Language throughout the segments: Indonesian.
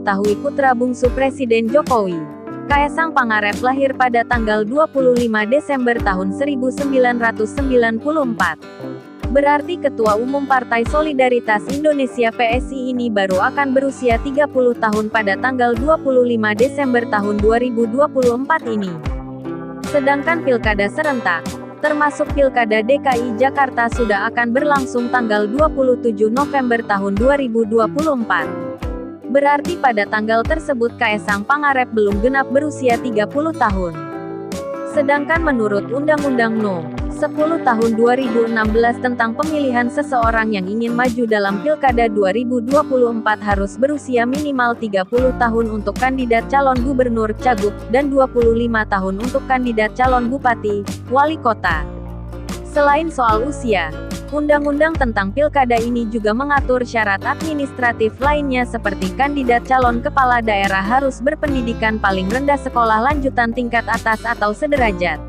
diketahui putra bungsu Presiden Jokowi, Kaesang Pangarep lahir pada tanggal 25 Desember tahun 1994. Berarti Ketua Umum Partai Solidaritas Indonesia (PSI) ini baru akan berusia 30 tahun pada tanggal 25 Desember tahun 2024 ini. Sedangkan pilkada serentak, termasuk Pilkada DKI Jakarta sudah akan berlangsung tanggal 27 November tahun 2024. Berarti pada tanggal tersebut Kaesang Pangarep belum genap berusia 30 tahun. Sedangkan menurut Undang-Undang No. 10 Tahun 2016 tentang pemilihan seseorang yang ingin maju dalam Pilkada 2024 harus berusia minimal 30 tahun untuk kandidat calon gubernur, cagup, dan 25 tahun untuk kandidat calon bupati, wali kota. Selain soal usia, Undang-Undang tentang Pilkada ini juga mengatur syarat administratif lainnya seperti kandidat calon kepala daerah harus berpendidikan paling rendah sekolah lanjutan tingkat atas atau sederajat.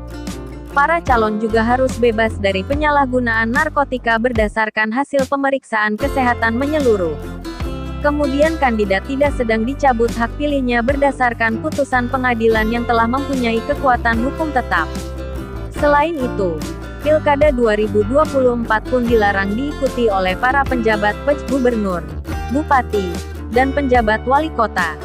Para calon juga harus bebas dari penyalahgunaan narkotika berdasarkan hasil pemeriksaan kesehatan menyeluruh. Kemudian kandidat tidak sedang dicabut hak pilihnya berdasarkan putusan pengadilan yang telah mempunyai kekuatan hukum tetap. Selain itu, Pilkada 2024 pun dilarang diikuti oleh para penjabat gubernur, bupati, dan penjabat wali kota.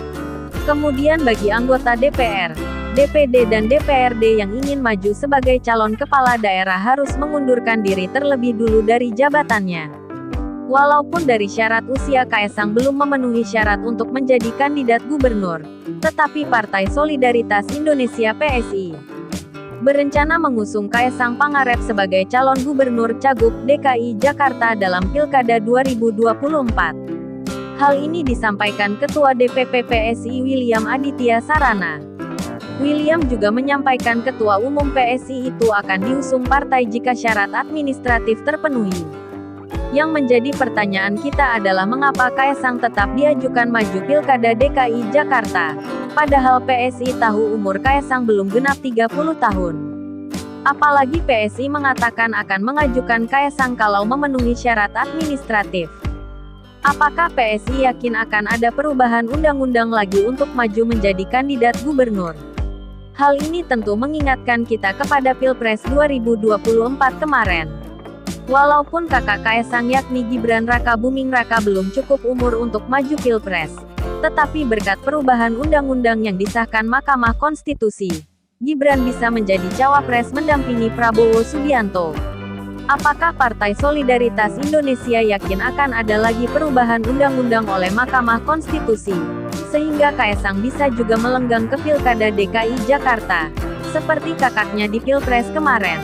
Kemudian bagi anggota DPR, DPD dan DPRD yang ingin maju sebagai calon kepala daerah harus mengundurkan diri terlebih dulu dari jabatannya. Walaupun dari syarat usia Kaesang belum memenuhi syarat untuk menjadi kandidat gubernur, tetapi Partai Solidaritas Indonesia (PSI) berencana mengusung Kaesang Pangarep sebagai calon gubernur cagup DKI Jakarta dalam Pilkada 2024. Hal ini disampaikan Ketua DPP PSI William Aditya Sarana. William juga menyampaikan Ketua Umum PSI itu akan diusung partai jika syarat administratif terpenuhi. Yang menjadi pertanyaan kita adalah mengapa Kaesang tetap diajukan maju Pilkada DKI Jakarta, padahal PSI tahu umur Kaesang belum genap 30 tahun. Apalagi PSI mengatakan akan mengajukan Kaesang kalau memenuhi syarat administratif. Apakah PSI yakin akan ada perubahan undang-undang lagi untuk maju menjadi kandidat gubernur? Hal ini tentu mengingatkan kita kepada Pilpres 2024 kemarin. Walaupun kakak Kaesang yakni Gibran Raka Buming Raka belum cukup umur untuk maju Pilpres, tetapi berkat perubahan undang-undang yang disahkan Mahkamah Konstitusi, Gibran bisa menjadi cawapres mendampingi Prabowo Subianto. Apakah Partai Solidaritas Indonesia yakin akan ada lagi perubahan undang-undang oleh Mahkamah Konstitusi, sehingga Kaesang bisa juga melenggang ke Pilkada DKI Jakarta, seperti kakaknya di Pilpres kemarin?